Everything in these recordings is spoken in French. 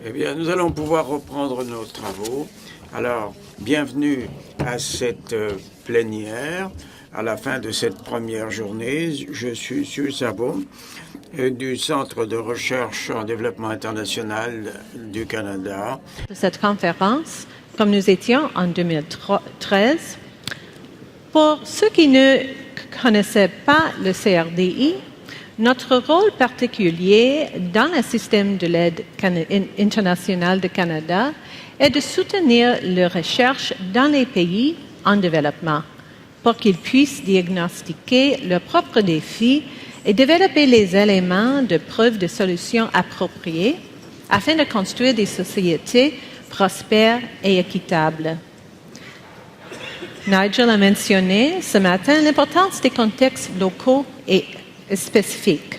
Eh bien, nous allons pouvoir reprendre nos travaux. Alors, bienvenue à cette plénière. À la fin de cette première journée, je suis Sue Sabot du Centre de recherche en développement international du Canada. Cette conférence, comme nous étions en 2013, pour ceux qui ne connaissaient pas le CRDI, notre rôle particulier dans le système de l'aide internationale du Canada est de soutenir la recherche dans les pays en développement pour qu'ils puissent diagnostiquer leurs propres défis et développer les éléments de preuve de solutions appropriées afin de construire des sociétés prospères et équitables. Nigel a mentionné ce matin l'importance des contextes locaux et spécifiques.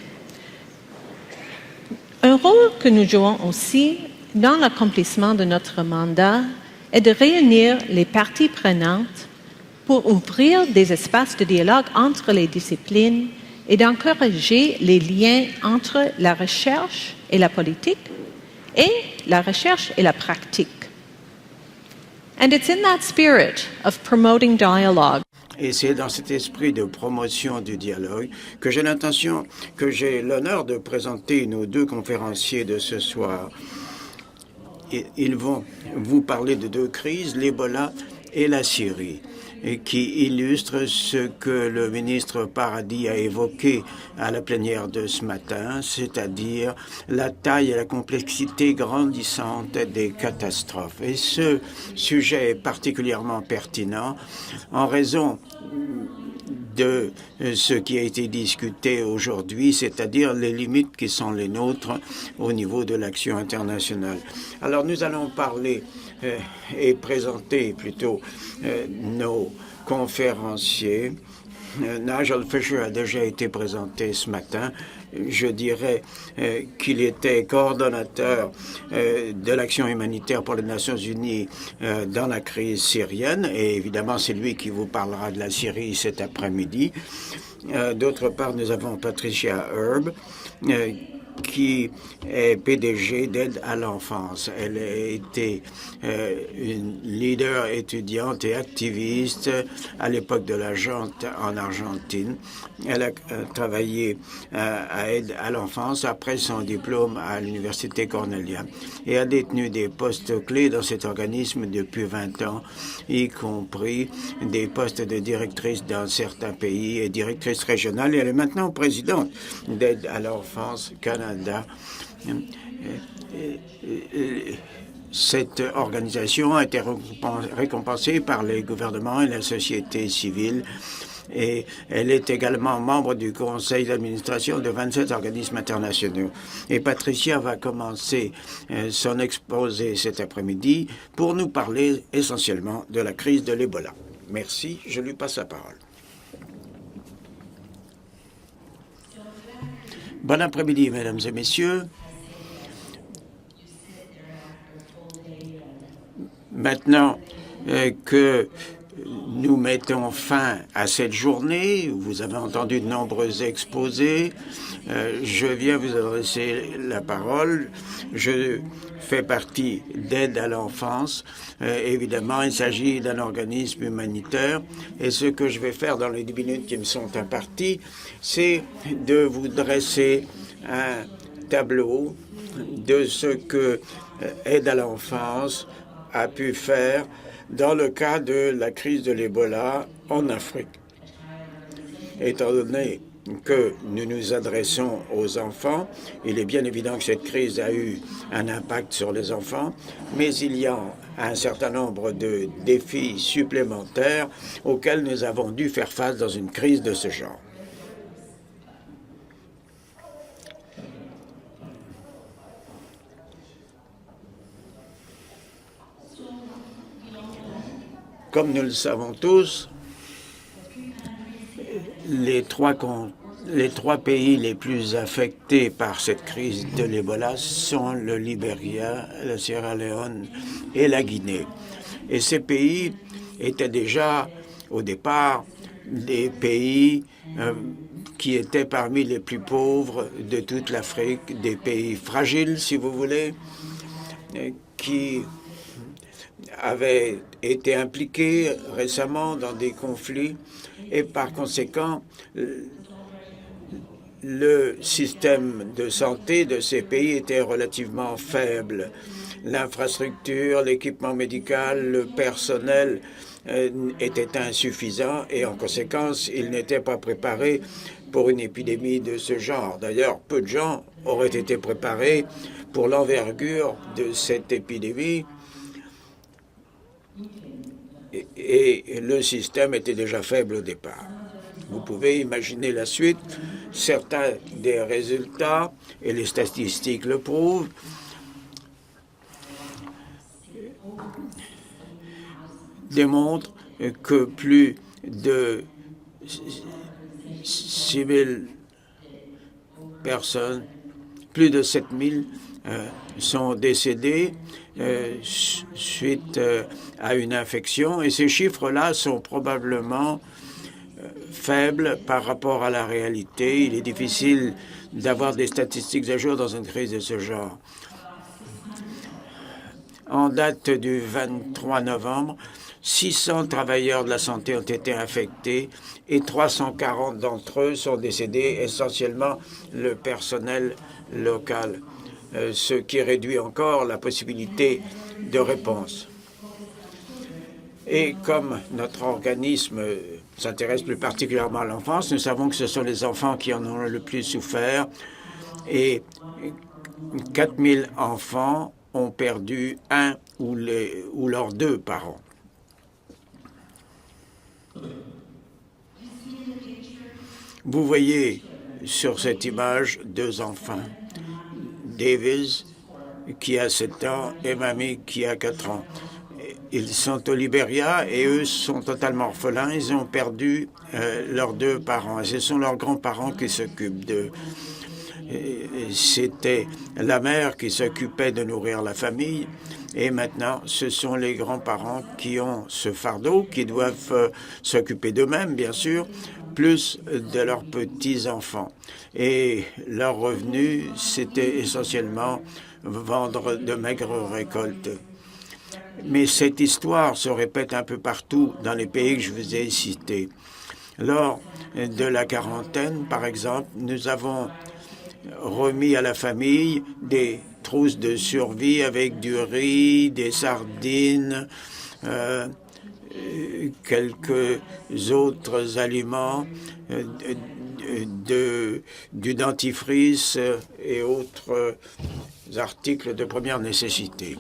Un rôle que nous jouons aussi dans l'accomplissement de notre mandat est de réunir les parties prenantes pour ouvrir des espaces de dialogue entre les disciplines et d'encourager les liens entre la recherche et la politique et la recherche et la pratique. And it's in that spirit of promoting dialogue. Et c'est dans cet esprit de promotion du dialogue que j'ai l'honneur de présenter nos deux conférenciers de ce soir. Ils vont vous parler de deux crises, l'Ebola et la Syrie, et qui illustrent ce que le ministre Paradis a évoqué à la plénière de ce matin, c'est-à-dire la taille et la complexité grandissante des catastrophes. Et ce sujet est particulièrement pertinent en raison de ce qui a été discuté aujourd'hui, c'est-à-dire les limites qui sont les nôtres au niveau de l'action internationale. Alors nous allons parler et présenter plutôt nos conférenciers. Nigel Fisher a déjà été présenté ce matin. Je dirais qu'il était coordonnateur de l'action humanitaire pour les Nations Unies dans la crise syrienne. Et évidemment, c'est lui qui vous parlera de la Syrie cet après-midi. D'autre part, nous avons Patricia Herb, qui est PDG d'Aide à l'enfance. Elle a été une leader étudiante et activiste à l'époque de la junte en Argentine. Elle a travaillé à Aide à l'enfance après son diplôme à l'Université Cornell et a détenu des postes clés dans cet organisme depuis 20 ans, y compris des postes de directrice dans certains pays et directrice régionale. Et elle est maintenant présidente d'Aide à l'enfance Canada. Cette organisation a été récompensée par les gouvernements et la société civile et elle est également membre du conseil d'administration de 27 organismes internationaux. Et Patricia va commencer son exposé cet après-midi pour nous parler essentiellement de la crise de l'Ebola. Merci, je lui passe la parole. Bon après-midi, mesdames et messieurs. Maintenant que nous mettons fin à cette journée, vous avez entendu de nombreux exposés, je viens vous adresser la parole. Je fais partie d'Aide à l'enfance. Évidemment, il s'agit d'un organisme humanitaire et ce que je vais faire dans les 10 minutes qui me sont imparties, c'est de vous dresser un tableau de ce que Aide à l'enfance a pu faire dans le cas de la crise de l'Ebola en Afrique. Étant donné que nous nous adressons aux enfants, il est bien évident que cette crise a eu un impact sur les enfants, mais il y a un certain nombre de défis supplémentaires auxquels nous avons dû faire face dans une crise de ce genre. Comme nous le savons tous, les trois pays les plus affectés par cette crise de l'Ebola sont le Libéria, la Sierra Leone et la Guinée. Et ces pays étaient déjà, au départ, des pays qui étaient parmi les plus pauvres de toute l'Afrique, des pays fragiles, si vous voulez, qui avaient été impliqués récemment dans des conflits et par conséquent, le système de santé de ces pays était relativement faible. L'infrastructure, l'équipement médical, le personnel étaient insuffisants et en conséquence, ils n'étaient pas préparés pour une épidémie de ce genre. D'ailleurs, peu de gens auraient été préparés pour l'envergure de cette épidémie et le système était déjà faible au départ. Vous pouvez imaginer la suite. Certains des résultats, et les statistiques le prouvent, démontrent que plus de 6 000 personnes, plus de 7 000 sont décédées suite à une infection. Et ces chiffres-là sont probablement faibles par rapport à la réalité. Il est difficile d'avoir des statistiques à jour dans une crise de ce genre. En date du 23 novembre, 600 travailleurs de la santé ont été infectés et 340 d'entre eux sont décédés, essentiellement le personnel local, ce qui réduit encore la possibilité de réponse. Et comme notre organisme s'intéresse plus particulièrement à l'enfance, nous savons que ce sont les enfants qui en ont le plus souffert et 4 000 enfants ont perdu un ou leurs deux parents. Vous voyez sur cette image deux enfants, Davis qui a 7 ans et Mamie qui a 4 ans. Ils sont au Libéria et eux sont totalement orphelins. Ils ont perdu leurs deux parents. Et ce sont leurs grands-parents qui s'occupent d'eux. C'était la mère qui s'occupait de nourrir la famille. Et maintenant, ce sont les grands-parents qui ont ce fardeau, qui doivent s'occuper d'eux-mêmes, bien sûr, plus de leurs petits-enfants. Et leur revenu, c'était essentiellement vendre de maigres récoltes. Mais cette histoire se répète un peu partout dans les pays que je vous ai cités. Lors de la quarantaine, par exemple, nous avons remis à la famille des trousses de survie avec du riz, des sardines, quelques autres aliments, du dentifrice et autres articles de première nécessité.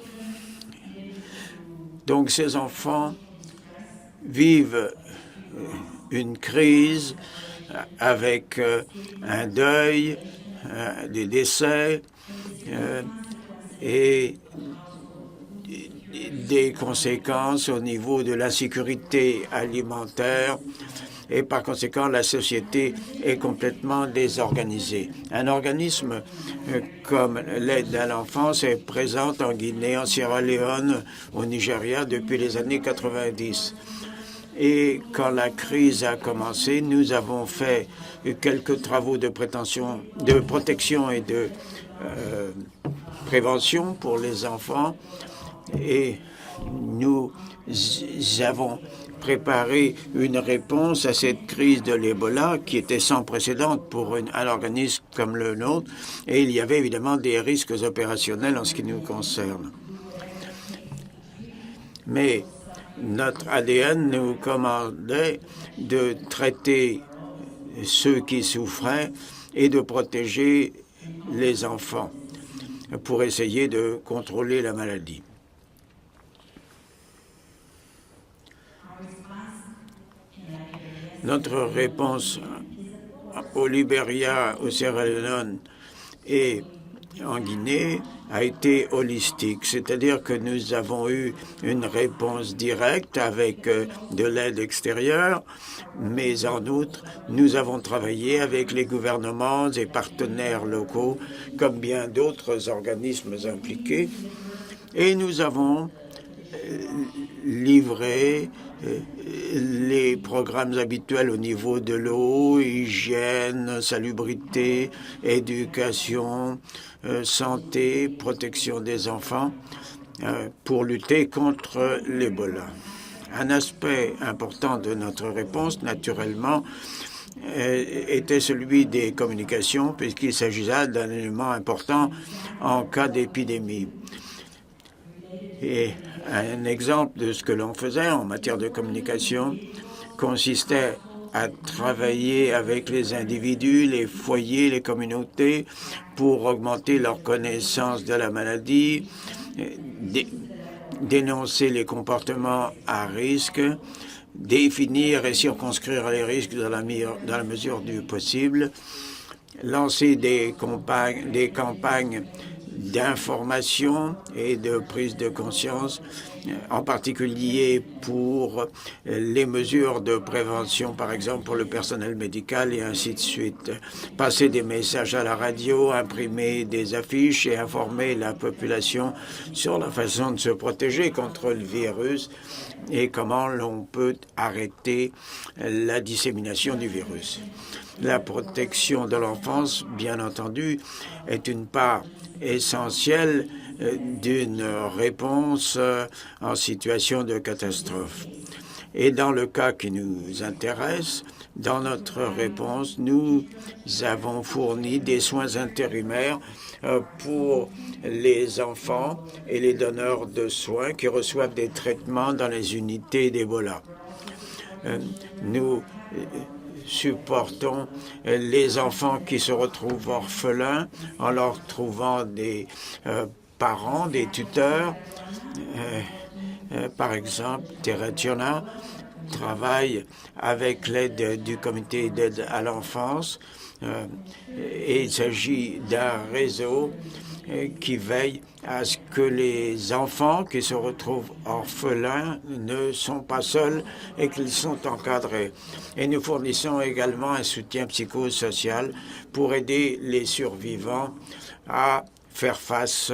Donc ces enfants vivent une crise avec un deuil, des décès et des conséquences au niveau de l'insécurité alimentaire et par conséquent la société est complètement désorganisée. Un organisme comme l'aide à l'enfance est présent en Guinée, en Sierra Leone, au Nigeria depuis les années 90. Et quand la crise a commencé, nous avons fait quelques travaux de protection et de prévention pour les enfants et nous avons préparé une réponse à cette crise de l'Ebola qui était sans précédent pour un organisme comme le nôtre et il y avait évidemment des risques opérationnels en ce qui nous concerne. Mais notre ADN nous commandait de traiter ceux qui souffraient et de protéger les enfants pour essayer de contrôler la maladie. Notre réponse au Libéria, au Sierra Leone et en Guinée a été holistique, c'est-à-dire que nous avons eu une réponse directe avec de l'aide extérieure, mais en outre, nous avons travaillé avec les gouvernements et partenaires locaux, comme bien d'autres organismes impliqués, et nous avons livrer les programmes habituels au niveau de l'eau, hygiène, salubrité, éducation, santé, protection des enfants, pour lutter contre l'Ebola. Un aspect important de notre réponse, naturellement, était celui des communications, puisqu'il s'agissait d'un élément important en cas d'épidémie. Et un exemple de ce que l'on faisait en matière de communication consistait à travailler avec les individus, les foyers, les communautés pour augmenter leur connaissance de la maladie, dénoncer les comportements à risque, définir et circonscrire les risques dans la mesure du possible, lancer des campagnes d'information et de prise de conscience, en particulier pour les mesures de prévention, par exemple pour le personnel médical et ainsi de suite. Passer des messages à la radio, imprimer des affiches et informer la population sur la façon de se protéger contre le virus et comment l'on peut arrêter la dissémination du virus. La protection de l'enfance, bien entendu, est une part essentielle d'une réponse en situation de catastrophe. Et dans le cas qui nous intéresse, dans notre réponse, nous avons fourni des soins intérimaires pour les enfants et les donneurs de soins qui reçoivent des traitements dans les unités d'Ebola. Nous supportons les enfants qui se retrouvent orphelins en leur trouvant des parents, des tuteurs. Par exemple, Terrationa travaille avec l'aide du comité d'aide à l'enfance et il s'agit d'un réseau qui veille à ce que les enfants qui se retrouvent orphelins ne sont pas seuls et qu'ils sont encadrés. Et nous fournissons également un soutien psychosocial pour aider les survivants à faire face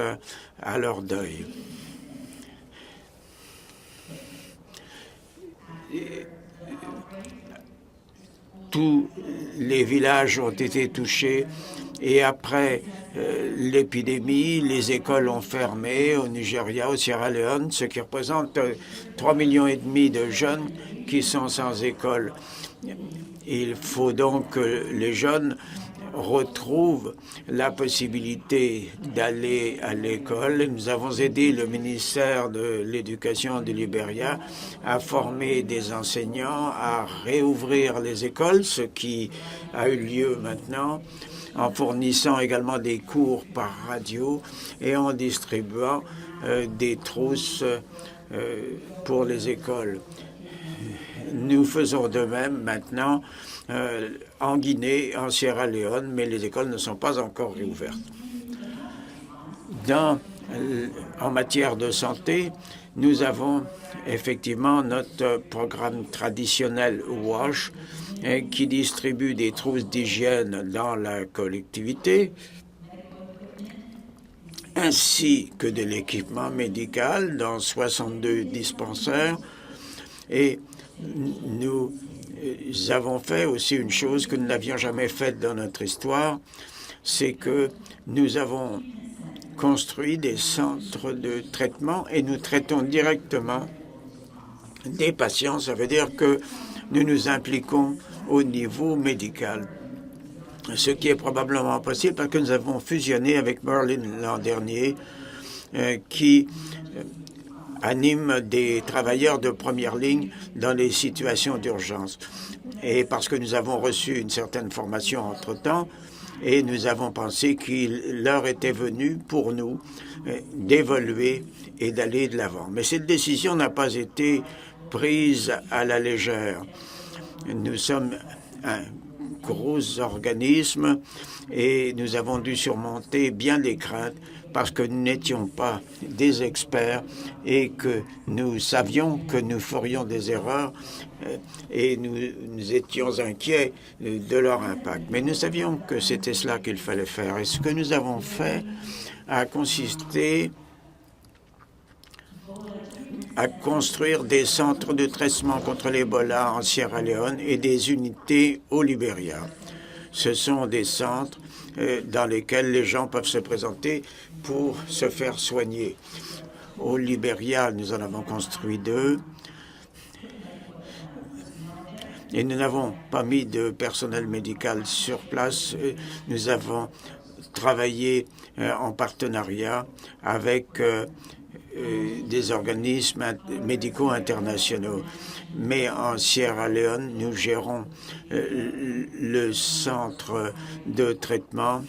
à leur deuil. Tous les villages ont été touchés et après l'épidémie, les écoles ont fermé au Nigeria, au Sierra Leone, ce qui représente 3,5 millions de jeunes qui sont sans école. Il faut donc que les jeunes retrouvent la possibilité d'aller à l'école. Nous avons aidé le ministère de l'Éducation du Libéria à former des enseignants, à réouvrir les écoles, ce qui a eu lieu maintenant, en fournissant également des cours par radio et en distribuant des trousses pour les écoles. Nous faisons de même maintenant en Guinée, en Sierra Leone, mais les écoles ne sont pas encore réouvertes. En matière de santé, nous avons effectivement notre programme traditionnel WASH qui distribue des trousses d'hygiène dans la collectivité, ainsi que de l'équipement médical dans 62 dispensaires. Et nous avons fait aussi une chose que nous n'avions jamais faite dans notre histoire, c'est que nous avons construit des centres de traitement et nous traitons directement des patients. Ça veut dire que nous nous impliquons au niveau médical, ce qui est probablement possible parce que nous avons fusionné avec Merlin l'an dernier, qui anime des travailleurs de première ligne dans les situations d'urgence. Et parce que nous avons reçu une certaine formation entre-temps, et nous avons pensé qu'il leur était venu pour nous d'évoluer et d'aller de l'avant. Mais cette décision n'a pas été prise à la légère. Nous sommes un gros organisme et nous avons dû surmonter bien des craintes parce que nous n'étions pas des experts et que nous savions que nous ferions des erreurs et nous étions inquiets de leur impact. Mais nous savions que c'était cela qu'il fallait faire. Et ce que nous avons fait a consisté à construire des centres de traitement contre l'Ebola en Sierra Leone et des unités au Libéria. Ce sont des centres dans lesquels les gens peuvent se présenter pour se faire soigner. Au Libéria, nous en avons construit 2. Et nous n'avons pas mis de personnel médical sur place. Nous avons travaillé en partenariat avec des organismes médicaux internationaux. Mais en Sierra Leone, nous gérons le centre de traitement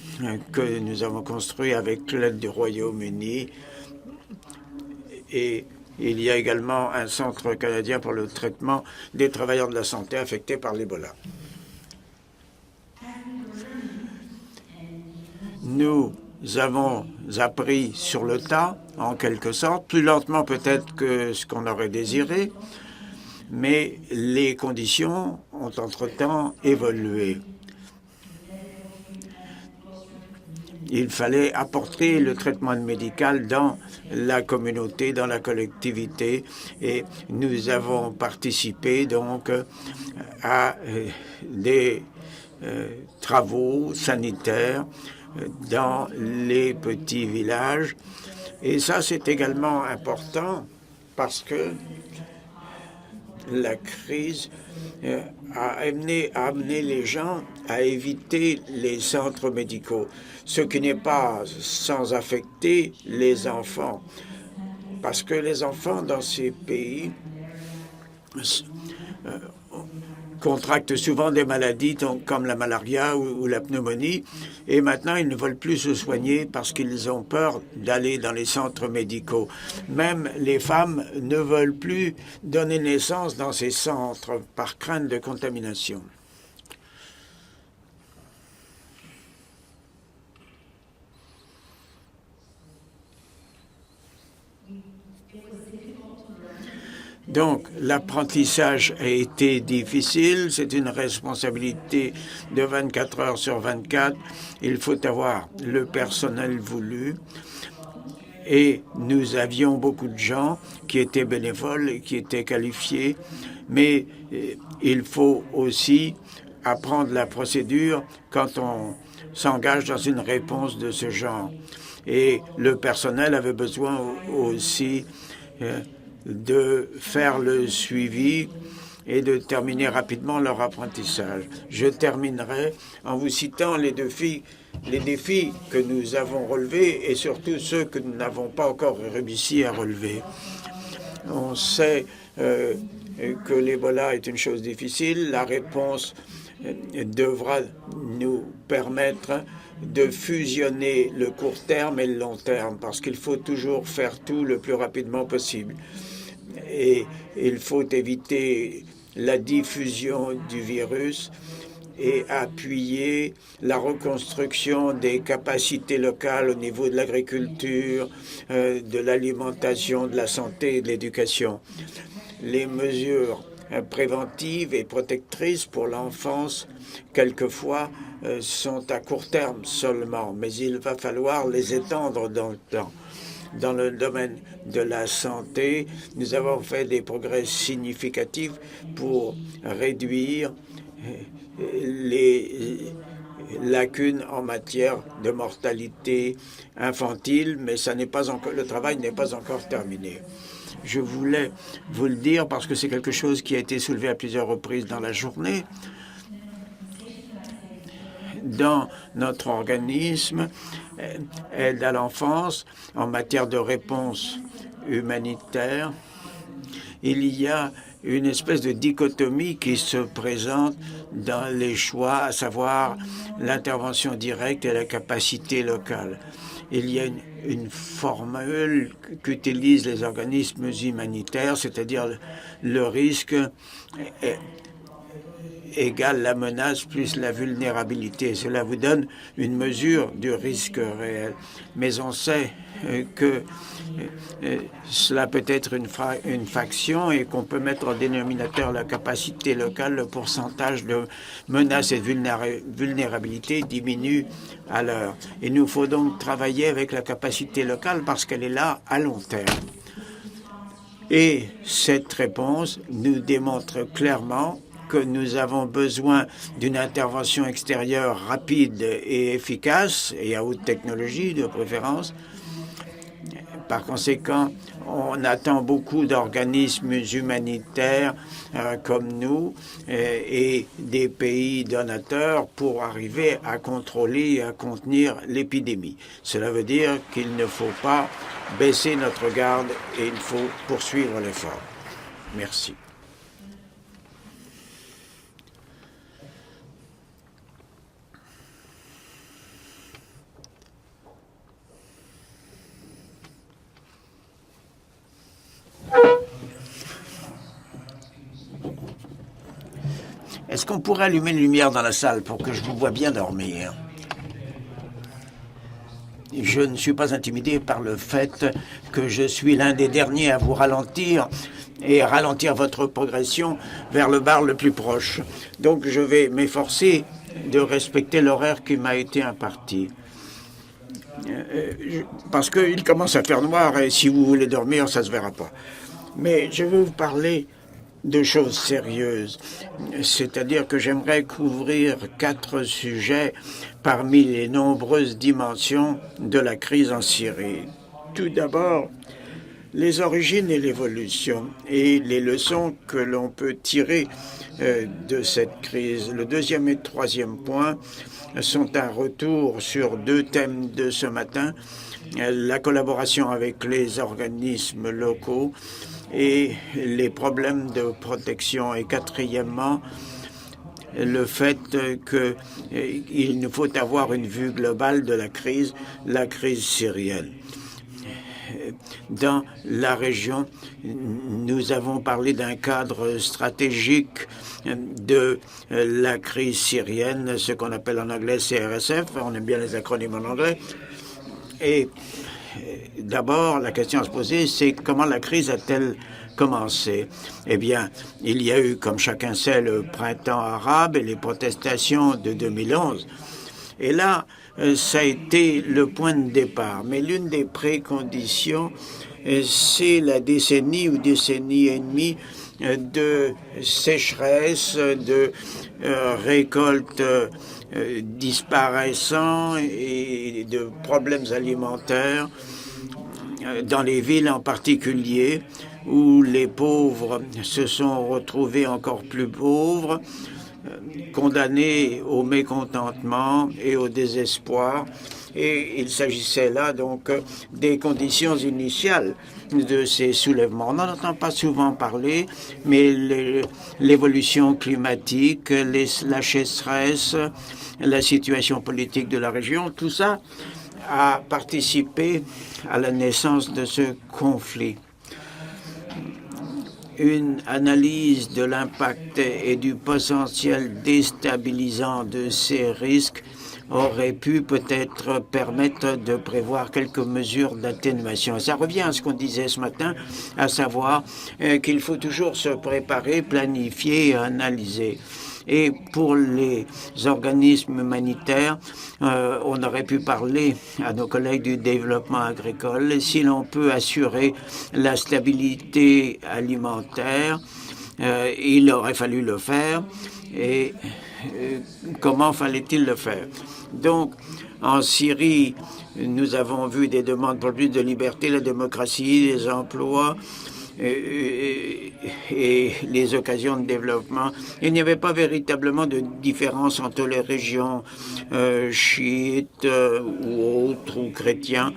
que nous avons construit avec l'aide du Royaume-Uni. Et il y a également un centre canadien pour le traitement des travailleurs de la santé affectés par l'Ebola. Nous avons appris sur le tas, en quelque sorte, plus lentement peut-être que ce qu'on aurait désiré, mais les conditions ont entre-temps évolué. Il fallait apporter le traitement médical dans la communauté, dans la collectivité, et nous avons participé donc à des travaux sanitaires dans les petits villages. Et ça, c'est également important parce que la crise a amené les gens à éviter les centres médicaux, ce qui n'est pas sans affecter les enfants, parce que les enfants dans ces pays contractent souvent des maladies comme la malaria ou la pneumonie, et maintenant ils ne veulent plus se soigner parce qu'ils ont peur d'aller dans les centres médicaux. Même les femmes ne veulent plus donner naissance dans ces centres par crainte de contamination. Donc, l'apprentissage a été difficile. C'est une responsabilité de 24 heures sur 24. Il faut avoir le personnel voulu. Et nous avions beaucoup de gens qui étaient bénévoles et qui étaient qualifiés. Mais il faut aussi apprendre la procédure quand on s'engage dans une réponse de ce genre. Et le personnel avait besoin aussi de faire le suivi et de terminer rapidement leur apprentissage. Je terminerai en vous citant les défis que nous avons relevés et surtout ceux que nous n'avons pas encore réussi à relever. On sait que l'Ebola est une chose difficile. La réponse devra nous permettre de fusionner le court terme et le long terme, parce qu'il faut toujours faire tout le plus rapidement possible. Et il faut éviter la diffusion du virus et appuyer la reconstruction des capacités locales au niveau de l'agriculture, de l'alimentation, de la santé et de l'éducation. Les mesures préventives et protectrices pour l'enfance, quelquefois, sont à court terme seulement, mais il va falloir les étendre dans le temps. Dans le domaine de la santé, nous avons fait des progrès significatifs pour réduire les lacunes en matière de mortalité infantile, mais ça n'est pas encore, le travail n'est pas encore terminé. Je voulais vous le dire parce que c'est quelque chose qui a été soulevé à plusieurs reprises dans la journée. Dans notre organisme aide à l'enfance en matière de réponse humanitaire, il y a une espèce de dichotomie qui se présente dans les choix, à savoir l'intervention directe et la capacité locale. Il y a une formule qu'utilisent les organismes humanitaires, c'est-à-dire le risque égale la menace plus la vulnérabilité. Cela vous donne une mesure du risque réel. Mais on sait que cela peut être une faction et qu'on peut mettre en dénominateur la capacité locale, le pourcentage de menaces et de vulnérabilité diminue à l'heure. Il nous faut donc travailler avec la capacité locale parce qu'elle est là à long terme. Et cette réponse nous démontre clairement que nous avons besoin d'une intervention extérieure rapide et efficace, et à haute technologie de préférence. Par conséquent, on attend beaucoup d'organismes humanitaires comme nous et des pays donateurs pour arriver à contrôler et à contenir l'épidémie. Cela veut dire qu'il ne faut pas baisser notre garde et il faut poursuivre l'effort. Merci. Est-ce qu'on pourrait allumer une lumière dans la salle pour que je vous vois bien dormir? Je ne suis pas intimidé par le fait que je suis l'un des derniers à vous ralentir et ralentir votre progression vers le bar le plus proche. Donc je vais m'efforcer de respecter l'horaire qui m'a été imparti. Parce qu'il commence à faire noir et si vous voulez dormir, ça ne se verra pas. Mais je veux vous parler de choses sérieuses, c'est-à-dire que j'aimerais couvrir 4 sujets parmi les nombreuses dimensions de la crise en Syrie. Tout d'abord, les origines et l'évolution et les leçons que l'on peut tirer de cette crise. Le deuxième et le troisième point sont un retour sur 2 thèmes de ce matin, la collaboration avec les organismes locaux et les problèmes de protection. Et quatrièmement, le fait qu'il nous faut avoir une vue globale de la crise syrienne. Dans la région, nous avons parlé d'un cadre stratégique de la crise syrienne, ce qu'on appelle en anglais CRSF, on aime bien les acronymes en anglais. Et d'abord, la question à se poser, c'est comment la crise a-t-elle commencé? Eh bien, il y a eu, comme chacun sait, le printemps arabe et les protestations de 2011. Et là, ça a été le point de départ. Mais l'une des préconditions, c'est la décennie ou décennie et demie de sécheresse, de récoltes disparaissant et de problèmes alimentaires dans les villes en particulier, où les pauvres se sont retrouvés encore plus pauvres, condamnés au mécontentement et au désespoir. Et il s'agissait là donc des conditions initiales de ces soulèvements. On n'en entend pas souvent parler, mais l'évolution climatique, la sécheresse, la situation politique de la région, tout ça a participé à la naissance de ce conflit. Une analyse de l'impact et du potentiel déstabilisant de ces risques aurait pu peut-être permettre de prévoir quelques mesures d'atténuation. Ça revient à ce qu'on disait ce matin, à savoir qu'il faut toujours se préparer, planifier et analyser. Et pour les organismes humanitaires, on aurait pu parler à nos collègues du développement agricole. Si l'on peut assurer la stabilité alimentaire, il aurait fallu le faire. Et comment fallait-il le faire? Donc, en Syrie, nous avons vu des demandes pour plus de liberté, la démocratie, les emplois et les occasions de développement. Il n'y avait pas véritablement de différence entre les régions chiites ou autres ou chrétiens.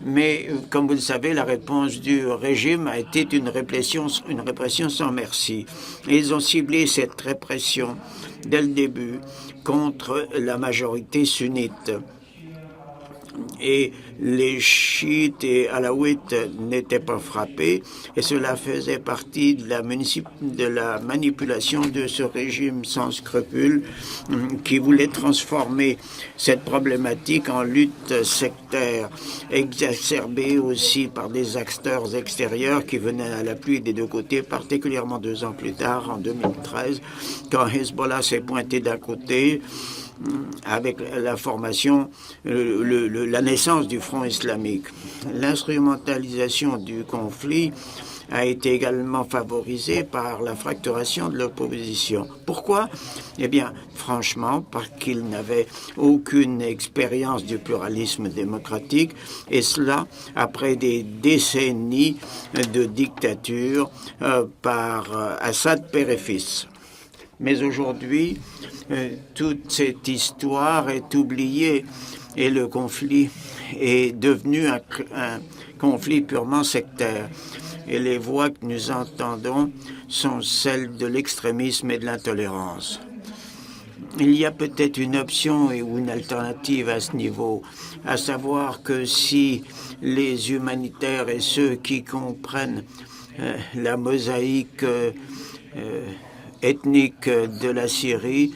Mais, comme vous le savez, la réponse du régime a été une répression sans merci. Et ils ont ciblé cette répression dès le début contre la majorité sunnite. Et les chiites et alaouites n'étaient pas frappés, et cela faisait partie de la manipulation de ce régime sans scrupules qui voulait transformer cette problématique en lutte sectaire, exacerbée aussi par des acteurs extérieurs qui venaient à l'appui des deux côtés, particulièrement 2 ans plus tard, en 2013, quand Hezbollah s'est pointé d'un côté, avec la formation, la naissance du Front islamique. L'instrumentalisation du conflit a été également favorisé par la fracturation de l'opposition. Pourquoi? Eh bien, franchement, parce qu'il n'avait aucune expérience du pluralisme démocratique, et cela après des décennies de dictature par Assad père et fils. Mais aujourd'hui, toute cette histoire est oubliée et le conflit est devenu un conflit purement sectaire. Et les voix que nous entendons sont celles de l'extrémisme et de l'intolérance. Il y a peut-être une option ou une alternative à ce niveau, à savoir que si les humanitaires et ceux qui comprennent la mosaïque ethnique de la Syrie,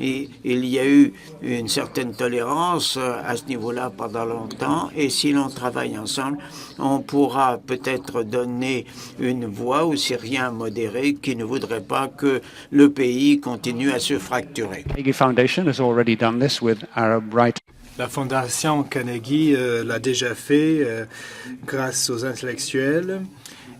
et il y a eu une certaine tolérance à ce niveau-là pendant longtemps, et si l'on travaille ensemble, on pourra peut-être donner une voix aux Syriens modérés qui ne voudraient pas que le pays continue à se fracturer. La Fondation Carnegie l'a déjà fait grâce aux intellectuels.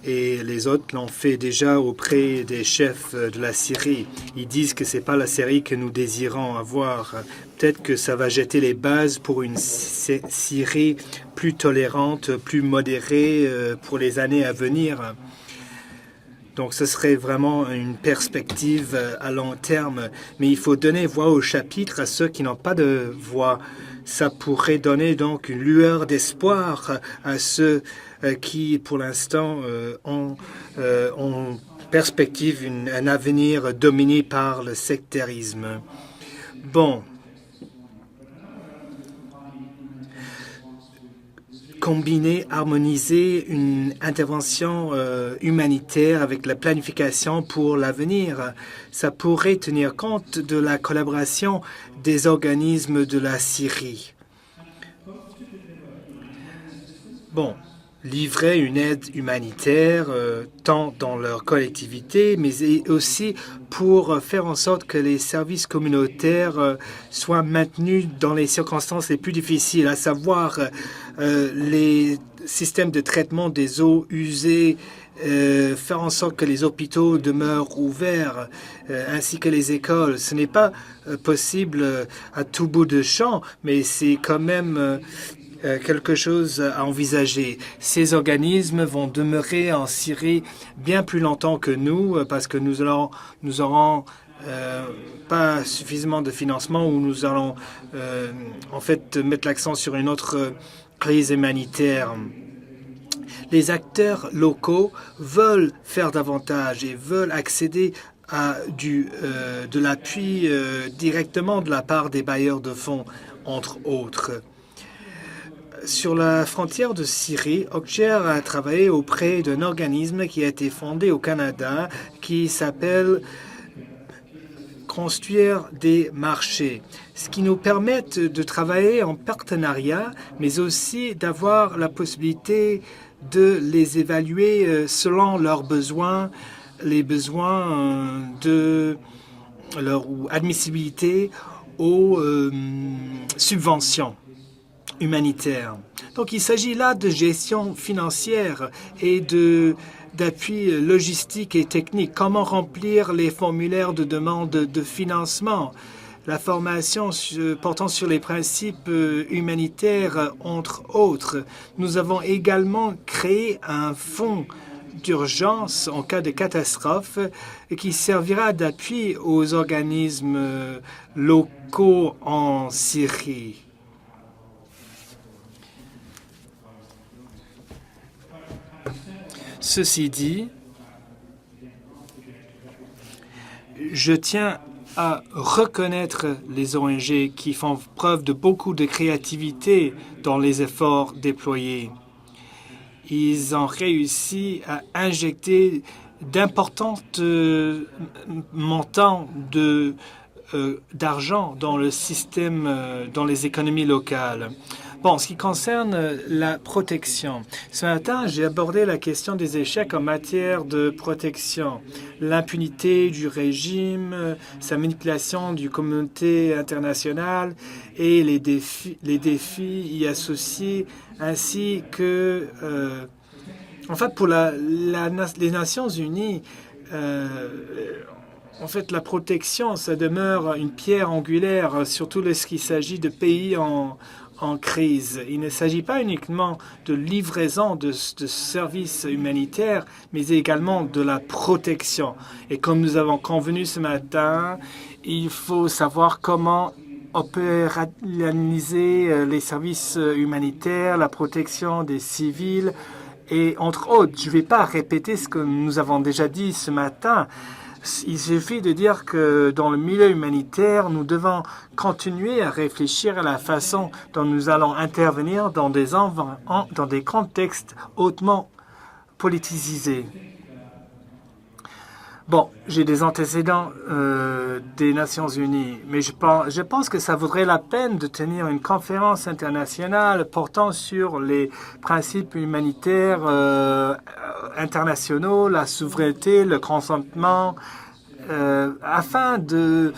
Et les autres l'ont fait déjà auprès des chefs de la Syrie. Ils disent que ce n'est pas la Syrie que nous désirons avoir. Peut-être que ça va jeter les bases pour une Syrie plus tolérante, plus modérée pour les années à venir. Donc ce serait vraiment une perspective à long terme. Mais il faut donner voix au chapitre à ceux qui n'ont pas de voix. Ça pourrait donner donc une lueur d'espoir à ceux qui, pour l'instant, ont perspective un avenir dominé par le sectarisme. Bon. Combiner, harmoniser une intervention humanitaire avec la planification pour l'avenir, ça pourrait tenir compte de la collaboration des organismes de la Syrie. Bon, livrer une aide humanitaire tant dans leur collectivité, mais aussi pour faire en sorte que les services communautaires soient maintenus dans les circonstances les plus difficiles, à savoir les systèmes de traitement des eaux usées, faire en sorte que les hôpitaux demeurent ouverts, ainsi que les écoles. Ce n'est pas possible à tout bout de champ, mais c'est quand même quelque chose à envisager. Ces organismes vont demeurer en Syrie bien plus longtemps que nous, parce que nous aurons pas suffisamment de financement, ou nous allons en fait mettre l'accent sur une autre crise humanitaire. Les acteurs locaux veulent faire davantage et veulent accéder à de l'appui directement de la part des bailleurs de fonds, entre autres. Sur la frontière de Syrie, OCHER a travaillé auprès d'un organisme qui a été fondé au Canada qui s'appelle Construire des marchés, ce qui nous permet de travailler en partenariat, mais aussi d'avoir la possibilité de les évaluer selon leurs besoins, les besoins de leur admissibilité aux subventions humanitaires. Donc il s'agit là de gestion financière et d'appui logistique et technique. Comment remplir les formulaires de demande de financement, la formation portant sur les principes humanitaires, entre autres. Nous avons également créé un fonds d'urgence en cas de catastrophe qui servira d'appui aux organismes locaux en Syrie. Ceci dit, je tiens à reconnaître les ONG qui font preuve de beaucoup de créativité dans les efforts déployés. Ils ont réussi à injecter d'importants montants d'argent dans le système, dans les économies locales. Bon, en ce qui concerne la protection, ce matin, j'ai abordé la question des échecs en matière de protection, l'impunité du régime, sa manipulation du communauté internationale et les défis y associés, ainsi que En fait, pour les Nations Unies, en fait, la protection, ça demeure une pierre angulaire, surtout lorsqu'il s'agit de pays en crise. Il ne s'agit pas uniquement de livraison de services humanitaires, mais également de la protection. Et comme nous avons convenu ce matin, il faut savoir comment opérationnaliser les services humanitaires, la protection des civils, et entre autres. Je ne vais pas répéter ce que nous avons déjà dit ce matin. Il suffit de dire que dans le milieu humanitaire, nous devons continuer à réfléchir à la façon dont nous allons intervenir dans des contextes hautement politisés. Bon, j'ai des antécédents des Nations Unies, mais je pense que ça vaudrait la peine de tenir une conférence internationale portant sur les principes humanitaires internationaux, la souveraineté, le consentement, afin de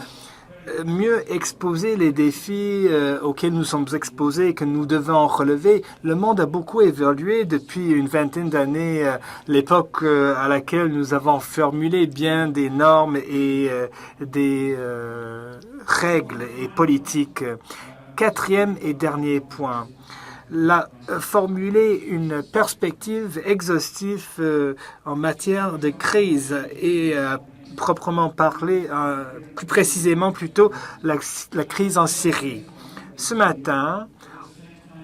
mieux exposer les défis auxquels nous sommes exposés et que nous devons relever. Le monde a beaucoup évolué depuis une vingtaine d'années, l'époque à laquelle nous avons formulé bien des normes et des règles et politiques. Quatrième et dernier point. Formuler une perspective exhaustive en matière de crise et proprement parler, plus précisément plutôt la crise en Syrie. Ce matin,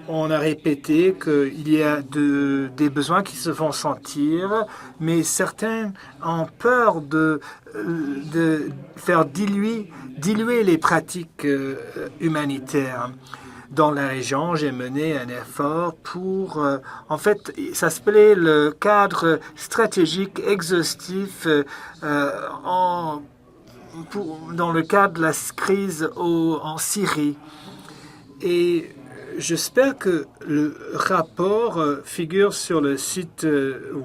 on a répété qu'il y a des besoins qui se font sentir, mais certains ont peur de faire diluer les pratiques humanitaires. Dans la région, j'ai mené un effort pour, en fait, ça s'appelait le cadre stratégique exhaustif dans le cadre de la crise en Syrie. Et j'espère que le rapport figure sur le site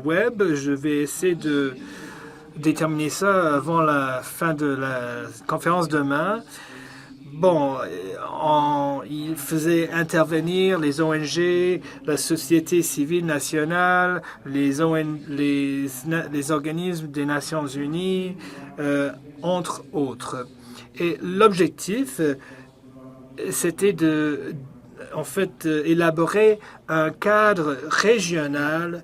web. Je vais essayer de déterminer ça avant la fin de la conférence demain. Bon, il faisait intervenir les ONG, la société civile nationale, les organismes des Nations Unies, entre autres. Et l'objectif, c'était élaborer un cadre régional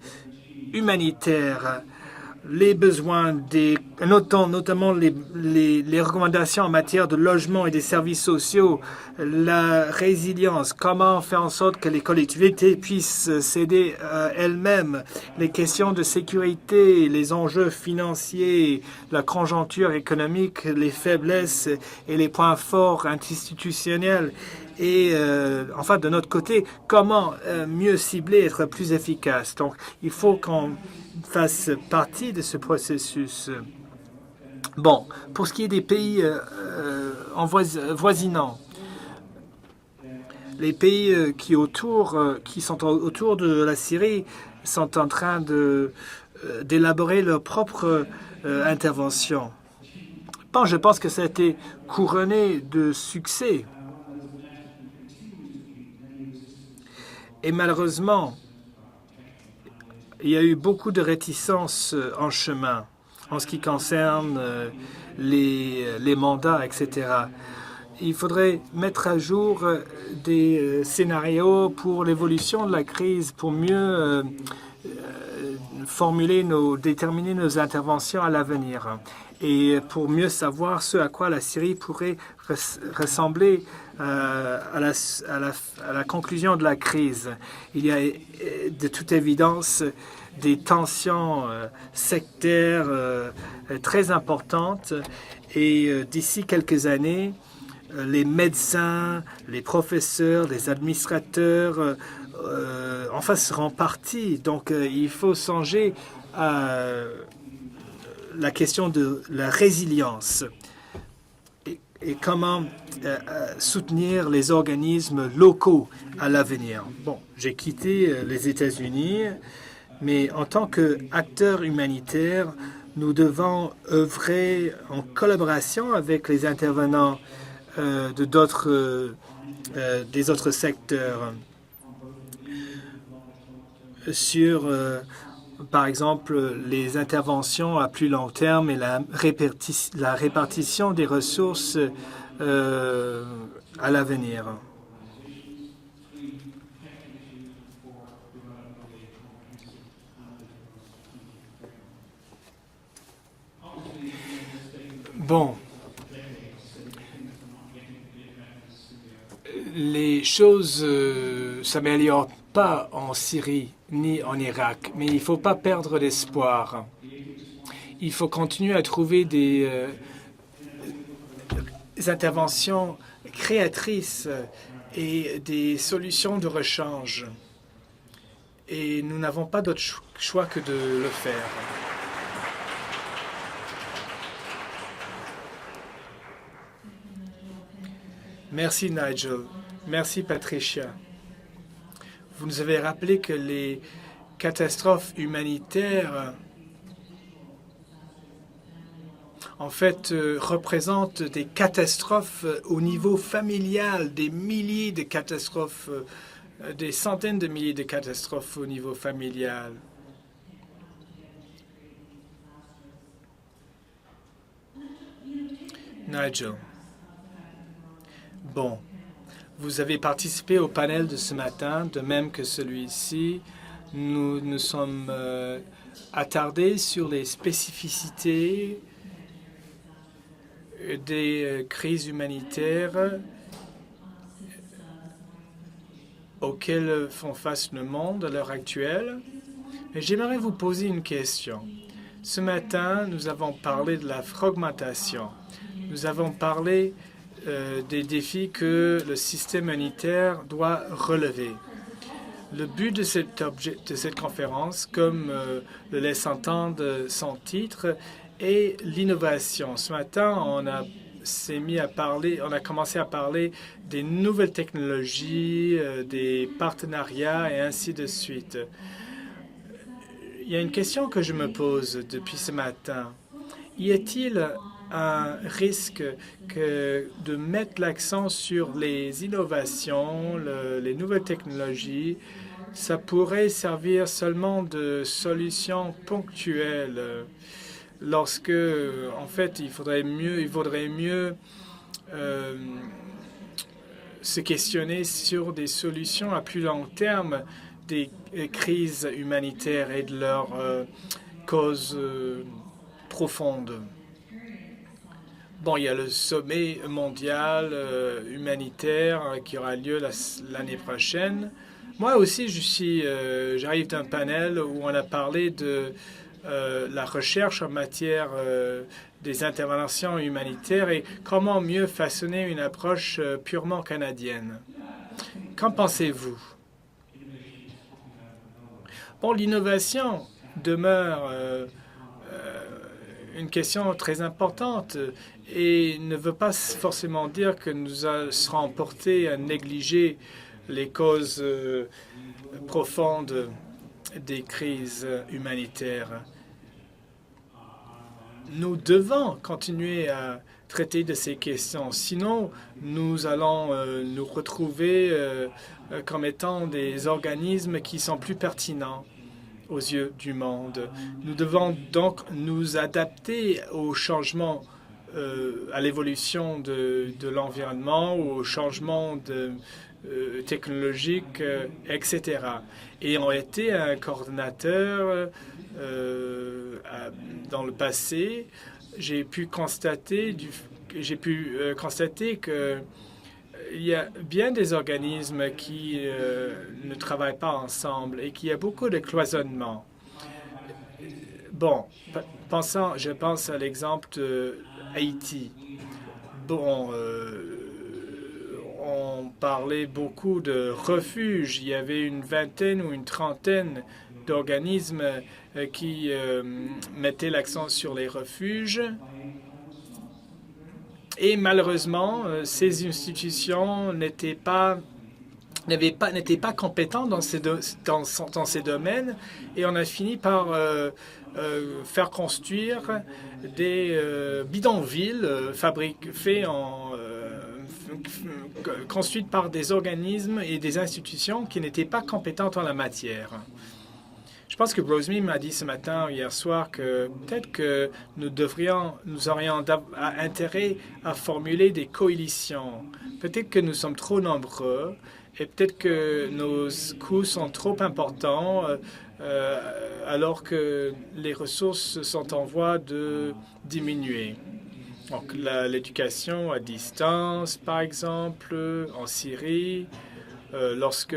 humanitaire. Les besoins notamment les recommandations en matière de logement et des services sociaux, la résilience, comment faire en sorte que les collectivités puissent s'aider elles-mêmes, les questions de sécurité, les enjeux financiers, la conjoncture économique, les faiblesses et les points forts institutionnels. Et enfin, de notre côté, comment mieux cibler, être plus efficace. Donc, il faut qu'on fasse partie de ce processus. Bon, pour ce qui est des pays voisinants, les pays qui sont autour de la Syrie sont en train d'élaborer leur propre intervention. Bon, je pense que ça a été couronné de succès. Et malheureusement, il y a eu beaucoup de réticences en chemin en ce qui concerne les mandats, etc. Il faudrait mettre à jour des scénarios pour l'évolution de la crise, pour mieux déterminer nos interventions à l'avenir et pour mieux savoir ce à quoi la Syrie pourrait ressembler à la conclusion de la crise. Il y a de toute évidence des tensions sectaires très importantes et d'ici quelques années, les médecins, les professeurs, les administrateurs seront partis. Donc il faut songer à la question de la résilience et comment soutenir les organismes locaux à l'avenir. Bon, j'ai quitté les États-Unis, mais en tant qu'acteurs humanitaires, nous devons œuvrer en collaboration avec les intervenants des autres secteurs sur par exemple, les interventions à plus long terme et la répartition des ressources à l'avenir. Bon, les choses s'améliorent pas en Syrie ni en Irak, mais il ne faut pas perdre l'espoir. Il faut continuer à trouver des interventions créatrices et des solutions de rechange. Et nous n'avons pas d'autre choix que de le faire. Merci Nigel. Merci Patricia. Vous nous avez rappelé que les catastrophes humanitaires, en fait, représentent des catastrophes au niveau familial, des milliers de catastrophes, des centaines de milliers de catastrophes au niveau familial. Nigel. Bon, vous avez participé au panel de ce matin, de même que celui-ci. Nous nous sommes attardés sur les spécificités des crises humanitaires auxquelles font face le monde à l'heure actuelle. Et j'aimerais vous poser une question. Ce matin, nous avons parlé de la fragmentation. Nous avons parlé des défis que le système humanitaire doit relever. Le but de cette conférence, comme le laisse entendre son titre, est l'innovation. Ce matin, on a commencé à parler des nouvelles technologies, des partenariats et ainsi de suite. Il y a une question que je me pose depuis ce matin. Y a-t-il un risque de mettre l'accent sur les innovations, les nouvelles technologies? Ça pourrait servir seulement de solution ponctuelle lorsque, en fait, il vaudrait mieux se questionner sur des solutions à plus long terme des crises humanitaires et de leurs causes profondes. Bon, il y a le sommet mondial humanitaire qui aura lieu l'année prochaine. Moi aussi, j'arrive d'un panel où on a parlé de la recherche en matière des interventions humanitaires et comment mieux façonner une approche purement canadienne. Qu'en pensez-vous? Bon, l'innovation demeure une question très importante et ne veut pas forcément dire que nous serons portés à négliger les causes profondes des crises humanitaires. Nous devons continuer à traiter de ces questions. Sinon, nous allons nous retrouver comme étant des organismes qui sont plus pertinents aux yeux du monde. Nous devons donc nous adapter aux changements, à l'évolution de l'environnement ou aux changements technologiques, etc. Ayant été un coordonnateur dans le passé, j'ai pu constater que il y a bien des organismes qui ne travaillent pas ensemble et qu'il y a beaucoup de cloisonnement. Bon, je pense à l'exemple d'Haïti. Bon, on parlait beaucoup de refuges. Il y avait une vingtaine ou une trentaine d'organismes qui mettaient l'accent sur les refuges. Et malheureusement, ces institutions n'étaient pas compétentes dans ces domaines et on a fini par faire construire des bidonvilles construites par des organismes et des institutions qui n'étaient pas compétentes en la matière. Je pense que Rosemary m'a dit ce matin ou hier soir que peut-être que nous aurions intérêt à formuler des coalitions. Peut-être que nous sommes trop nombreux et peut-être que nos coûts sont trop importants alors que les ressources sont en voie de diminuer. Donc l'éducation à distance, par exemple, en Syrie, lorsque,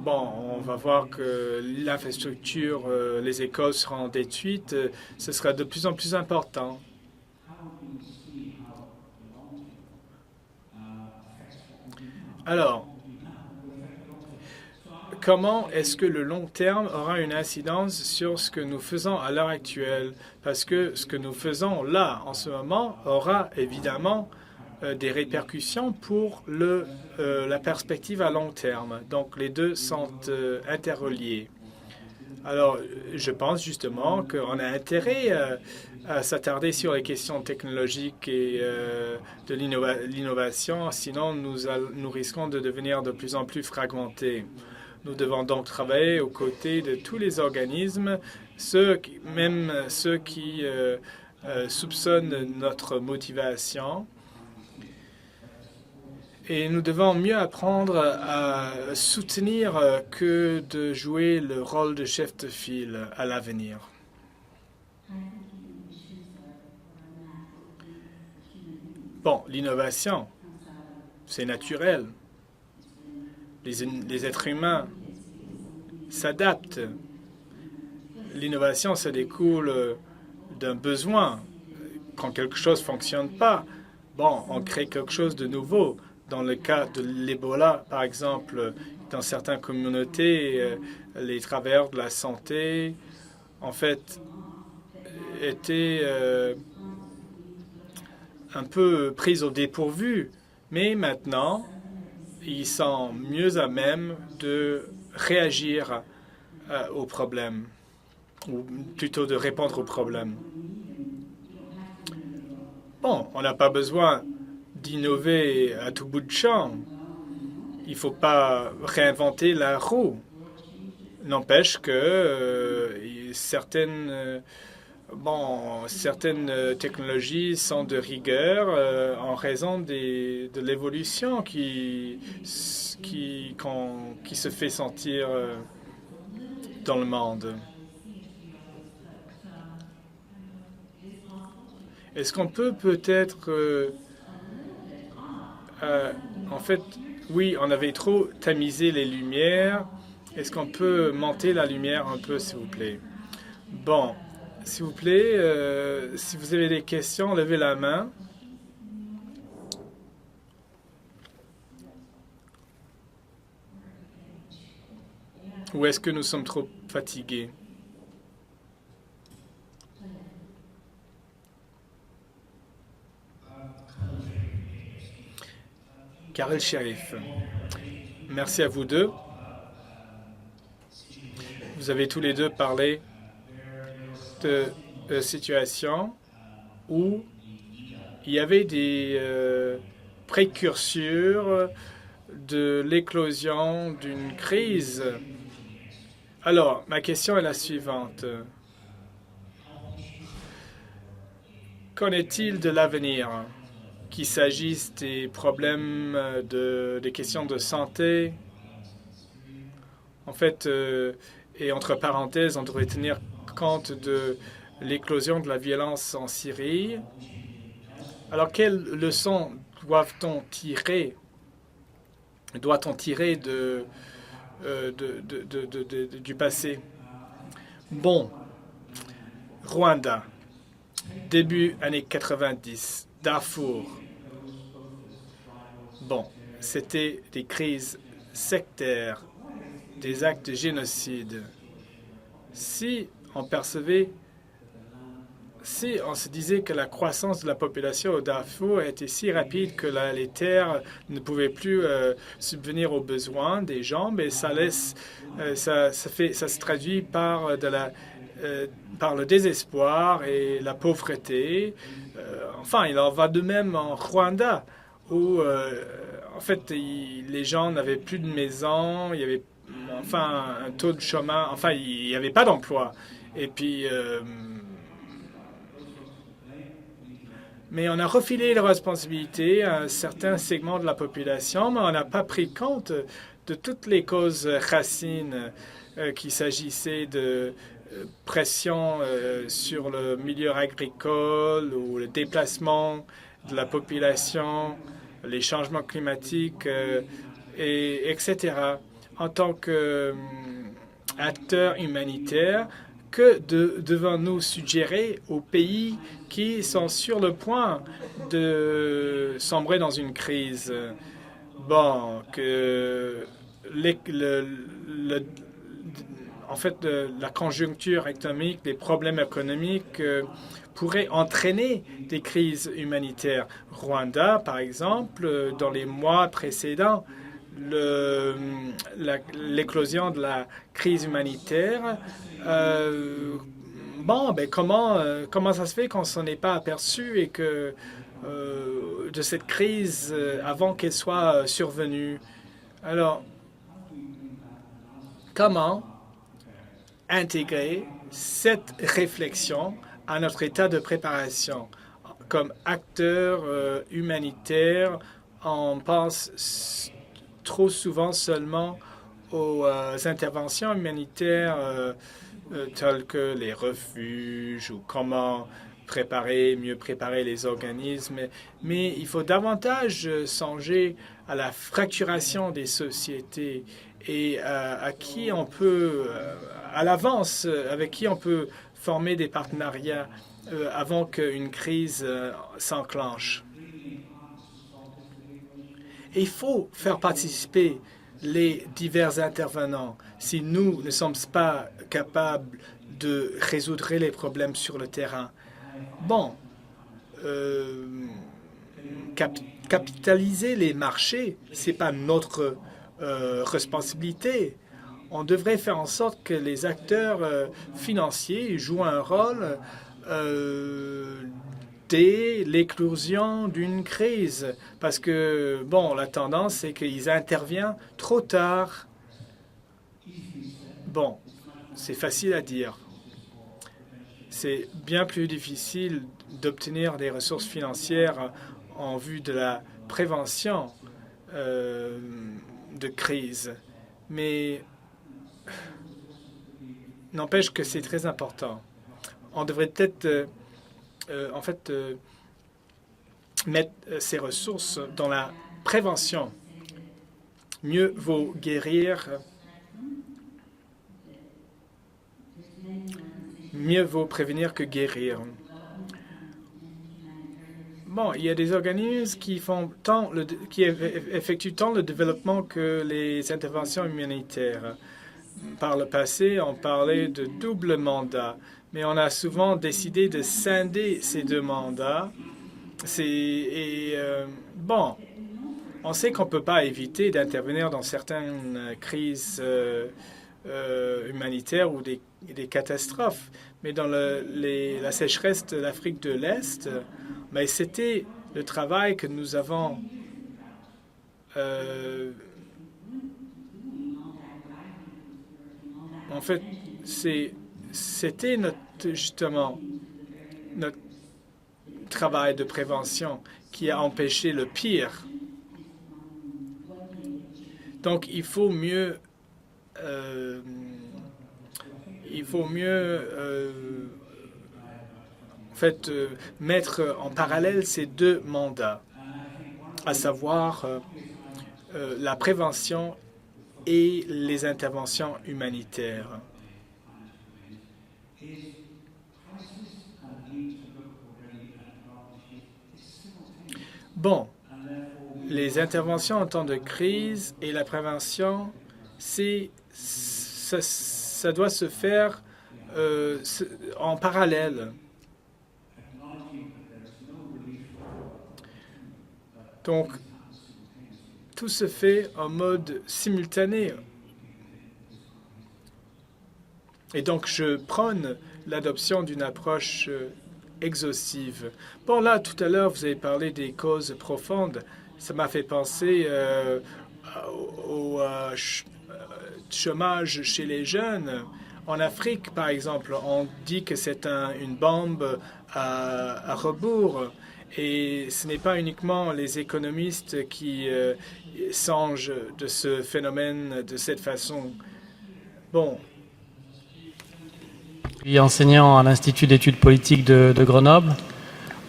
on va voir que l'infrastructure, les écoles seront détruites, ce sera de plus en plus important. Alors, comment est-ce que le long terme aura une incidence sur ce que nous faisons à l'heure actuelle? Parce que ce que nous faisons là, en ce moment, aura évidemment des répercussions pour la perspective à long terme. Donc, les deux sont interreliés. Alors, je pense justement qu'on a intérêt à s'attarder sur les questions technologiques et de l'innovation, sinon nous risquons de devenir de plus en plus fragmentés. Nous devons donc travailler aux côtés de tous les organismes, même ceux qui soupçonnent notre motivation. Et nous devons mieux apprendre à soutenir que de jouer le rôle de chef de file à l'avenir. Bon, l'innovation, c'est naturel. Les êtres humains s'adaptent. L'innovation, ça découle d'un besoin. Quand quelque chose ne fonctionne pas, on crée quelque chose de nouveau. Dans le cas de l'Ebola, par exemple, dans certaines communautés, les travailleurs de la santé, en fait, étaient un peu pris au dépourvu. Mais maintenant, ils sont mieux à même de réagir aux problèmes, ou plutôt de répondre aux problèmes. Bon, on n'a pas besoin d'innover à tout bout de champ. Il ne faut pas réinventer la roue. N'empêche que certaines technologies sont de rigueur en raison de l'évolution qui se fait sentir dans le monde. Est-ce qu'on peut peut-être... en fait, oui, on avait trop tamisé les lumières. Est-ce qu'on peut monter la lumière un peu, s'il vous plaît? Bon, s'il vous plaît, si vous avez des questions, levez la main. Ou est-ce que nous sommes trop fatigués? Karel Sheriff, merci à vous deux. Vous avez tous les deux parlé de situations où il y avait des précurseurs de l'éclosion d'une crise. Alors, ma question est la suivante. Qu'en est-il de l'avenir? Qu'il s'agisse des problèmes, des questions de santé. En fait, et entre parenthèses, on devrait tenir compte de l'éclosion de la violence en Syrie. Alors, quelles leçons doit-on tirer du passé? Bon, Rwanda, début années 90. Darfour. Bon, c'était des crises sectaires, des actes de génocide. Si on se disait que la croissance de la population au Darfour était si rapide que les terres ne pouvaient plus subvenir aux besoins des gens, mais ça se traduit par le désespoir et la pauvreté. Enfin, il en va de même en Rwanda, où en fait les gens n'avaient plus de maison, il y avait enfin, un taux de chômage, enfin, il n'y avait pas d'emploi. Et puis, mais on a refilé les responsabilités à un certain segment de la population, mais on n'a pas pris compte de toutes les causes racines, qu'il s'agissait de pression sur le milieu agricole ou le déplacement de la population, les changements climatiques, etc. En tant qu'acteurs humanitaires, que devons-nous suggérer aux pays qui sont sur le point de sombrer dans une crise? Bon, que en fait, la conjoncture économique, les problèmes économiques pourraient entraîner des crises humanitaires. Rwanda, par exemple, dans les mois précédents, l'éclosion de la crise humanitaire, bon, ben comment ça se fait qu'on s'en est pas aperçu et que de cette crise avant qu'elle soit survenue? Alors, comment intégrer cette réflexion à notre état de préparation? Comme acteur humanitaire, on pense trop souvent seulement aux interventions humanitaires telles que les refuges ou comment mieux préparer les organismes. Mais il faut davantage songer à la fracturation des sociétés et à qui on peut, à l'avance, avec qui on peut former des partenariats avant qu'une crise s'enclenche. Et il faut faire participer les divers intervenants. Si nous ne sommes pas capables de résoudre les problèmes sur le terrain, bon, capitaliser les marchés, ce n'est pas notre responsabilité. On devrait faire en sorte que les acteurs financiers jouent un rôle dès l'éclosion d'une crise. Parce que, bon, la tendance, c'est qu'ils interviennent trop tard. Bon, c'est facile à dire. C'est bien plus difficile d'obtenir des ressources financières en vue de la prévention de crise. Mais n'empêche que c'est très important. On devrait peut-être, en fait, mettre ces ressources dans la prévention. Mieux vaut guérir, mieux vaut prévenir que guérir. Bon, il y a des organismes qui effectuent tant le développement que les interventions humanitaires. Par le passé, on parlait de double mandat, mais on a souvent décidé de scinder ces deux mandats. Bon, on sait qu'on ne peut pas éviter d'intervenir dans certaines crises humanitaires ou des catastrophes, mais dans la sécheresse de l'Afrique de l'Est, mais c'était le travail que nous avons en fait, c'était justement notre travail de prévention qui a empêché le pire. Donc, il faut mieux en fait, mettre en parallèle ces deux mandats, à savoir la prévention et les interventions humanitaires. Bon, les interventions en temps de crise et la prévention, ça doit se faire en parallèle. Donc, tout se fait en mode simultané. Et donc, je prône l'adoption d'une approche exhaustive. Bon, là, tout à l'heure, vous avez parlé des causes profondes. Ça m'a fait penser aux chômage chez les jeunes. En Afrique, par exemple, on dit que c'est une bombe à rebours. Et ce n'est pas uniquement les économistes qui songent de ce phénomène de cette façon. Bon. Je suis enseignant à l'Institut d'études politiques de Grenoble,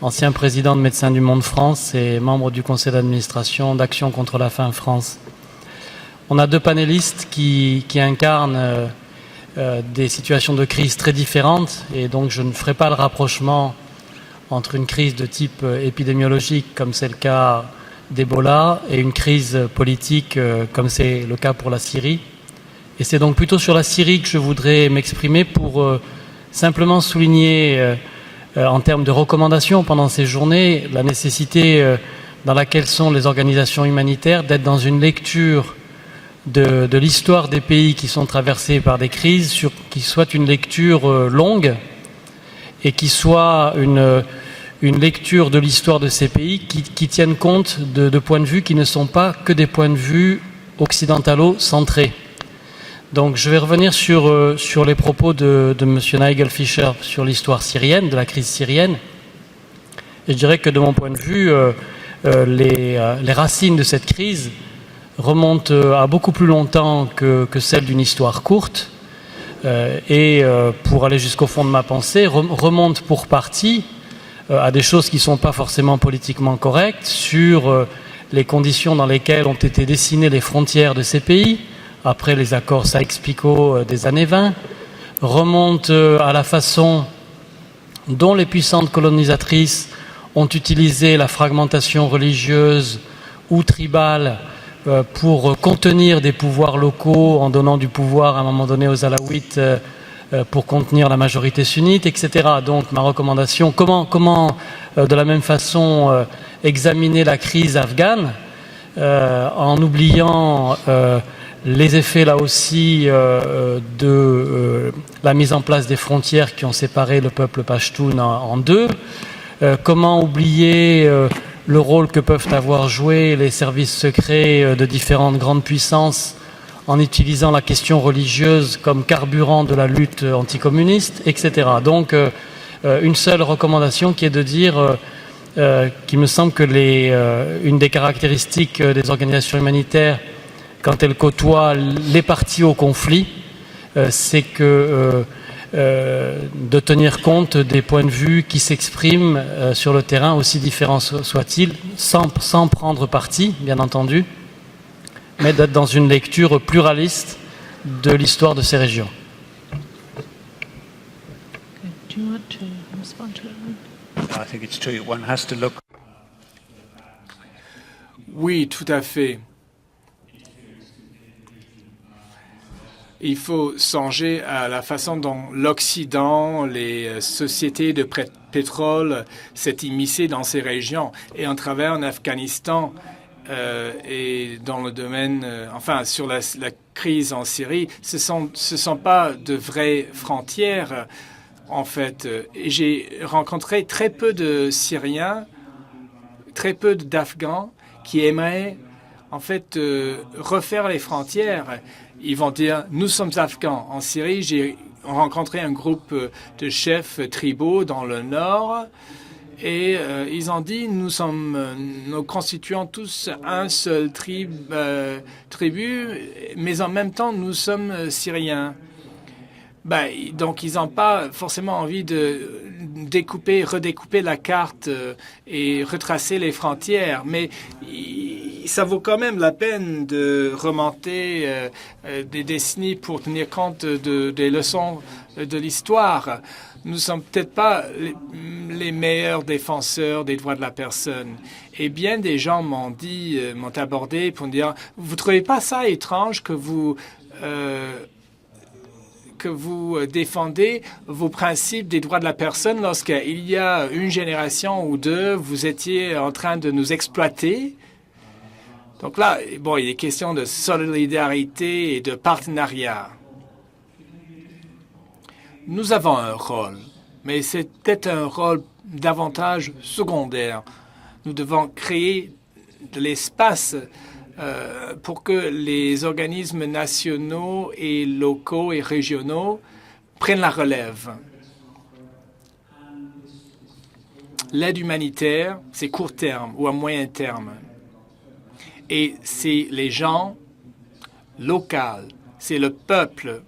ancien président de Médecins du Monde France et membre du conseil d'administration d'Action contre la faim France. On a deux panélistes qui incarnent des situations de crise très différentes et donc je ne ferai pas le rapprochement entre une crise de type épidémiologique comme c'est le cas d'Ebola et une crise politique comme c'est le cas pour la Syrie. Et c'est donc plutôt sur la Syrie que je voudrais m'exprimer pour simplement souligner en termes de recommandations pendant ces journées la nécessité dans laquelle sont les organisations humanitaires d'être dans une lecture de l'histoire des pays qui sont traversés par des crises, qui soit une lecture longue et qui soit une lecture de l'histoire de ces pays qui tiennent compte de points de vue qui ne sont pas que des points de vue occidentalo-centrés. Donc je vais revenir sur les propos de M. Nigel Fisher sur l'histoire syrienne, de la crise syrienne. Et je dirais que de mon point de vue, les racines de cette crise remontent à beaucoup plus longtemps que celle d'une histoire courte. Et pour aller jusqu'au fond de ma pensée, remontent pour partie à des choses qui ne sont pas forcément politiquement correctes, sur les conditions dans lesquelles ont été dessinées les frontières de ces pays, après les accords Sykes-Picot des années 20, remonte à la façon dont les puissantes colonisatrices ont utilisé la fragmentation religieuse ou tribale pour contenir des pouvoirs locaux en donnant du pouvoir à un moment donné aux Alaouites pour contenir la majorité sunnite, etc. Donc ma recommandation, comment de la même façon examiner la crise afghane en oubliant les effets là aussi de la mise en place des frontières qui ont séparé le peuple pachtoun en deux. Comment oublier le rôle que peuvent avoir joué les services secrets de différentes grandes puissances en utilisant la question religieuse comme carburant de la lutte anticommuniste, etc. Donc une seule recommandation qui est de dire qu'il me semble que une des caractéristiques des organisations humanitaires quand elles côtoient les parties au conflit, c'est que de tenir compte des points de vue qui s'expriment sur le terrain, aussi différents soient-ils, sans prendre parti, bien entendu, mais d'être dans une lecture pluraliste de l'histoire de ces régions. Do you want to respond to that? I think it's true. One has to look. Oui, tout à fait. Il faut songer à la façon dont l'Occident, les sociétés de pétrole s'est immiscé dans ces régions. Et en travers en Afghanistan et dans le domaine, sur la crise en Syrie, ce sont pas de vraies frontières, en fait. Et j'ai rencontré très peu de Syriens, très peu d'Afghans qui aimeraient, en fait, refaire les frontières. Ils vont dire, nous sommes Afghans. En Syrie, j'ai rencontré un groupe de chefs tribaux dans le nord et ils ont dit, nous constituons tous un seul tribu, mais en même temps, nous sommes Syriens. Donc, ils n'ont pas forcément envie de redécouper la carte et retracer les frontières, mais ça vaut quand même la peine de remonter des décennies pour tenir compte des leçons de l'histoire. Nous ne sommes peut-être pas les meilleurs défenseurs des droits de la personne. Et bien des gens m'ont abordé pour me dire, vous ne trouvez pas ça étrange que vous défendez vos principes des droits de la personne lorsqu'il y a une génération ou deux, vous étiez en train de nous exploiter? Donc là, bon, il est question de solidarité et de partenariat. Nous avons un rôle, mais c'est peut-être un rôle davantage secondaire. Nous devons créer de l'espace pour que les organismes nationaux et locaux et régionaux prennent la relève. L'aide humanitaire, c'est court terme ou à moyen terme. Et c'est les gens locaux, c'est le peuple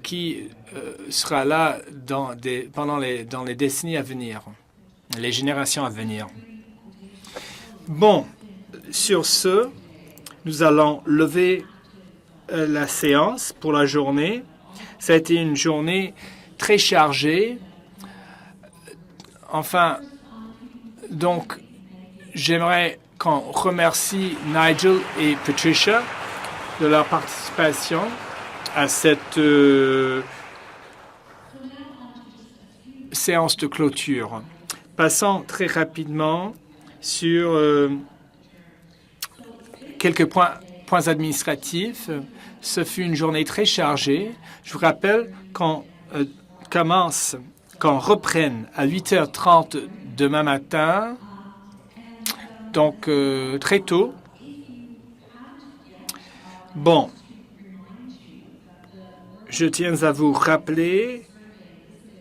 qui sera là dans les décennies à venir, les générations à venir. Bon, sur ce, nous allons lever la séance pour la journée. Ça a été une journée Très chargée. Enfin, donc, j'aimerais qu'on remercie Nigel et Patricia de leur participation à cette séance de clôture. Passons très rapidement sur Quelques points administratifs. Ce fut une journée très chargée. Je vous rappelle qu'on reprenne à 8h30 demain matin, donc très tôt. Bon, je tiens à vous rappeler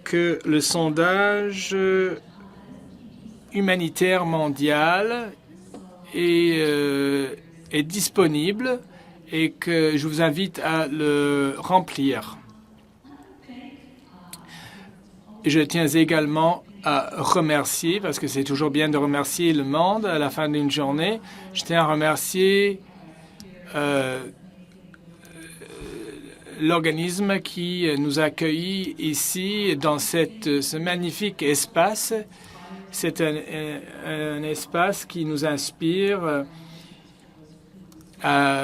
que le sondage Humanitaire mondial est disponible et que je vous invite à le remplir. Je tiens également à remercier, parce que c'est toujours bien de remercier le monde à la fin d'une journée, je tiens à remercier l'organisme qui nous a accueillis ici dans ce magnifique espace. C'est un espace qui nous inspire à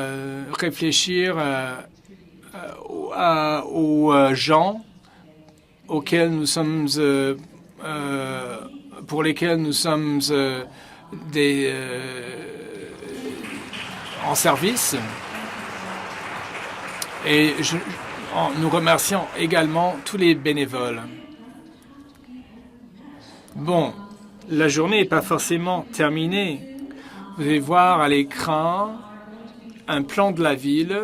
réfléchir aux gens auxquels nous sommes, pour lesquels nous sommes en service. Et nous remercions également tous les bénévoles. Bon, la journée n'est pas forcément terminée. Vous allez voir à l'écran un plan de la ville.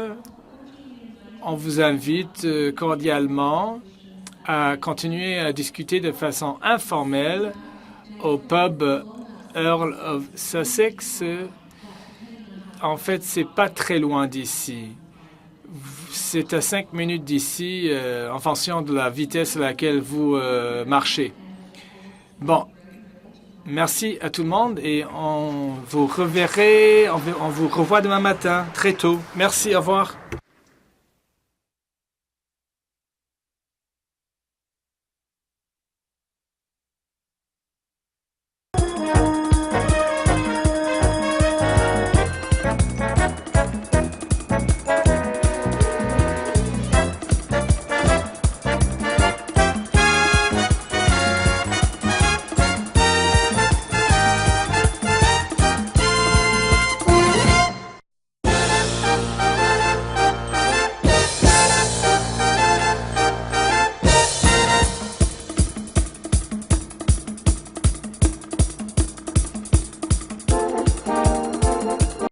On vous invite cordialement à continuer à discuter de façon informelle au pub Earl of Sussex. En fait, c'est pas très loin d'ici. C'est à 5 minutes d'ici, en fonction de la vitesse à laquelle vous marchez. Bon, merci à tout le monde et on vous revoit demain matin, très tôt. Merci, au revoir.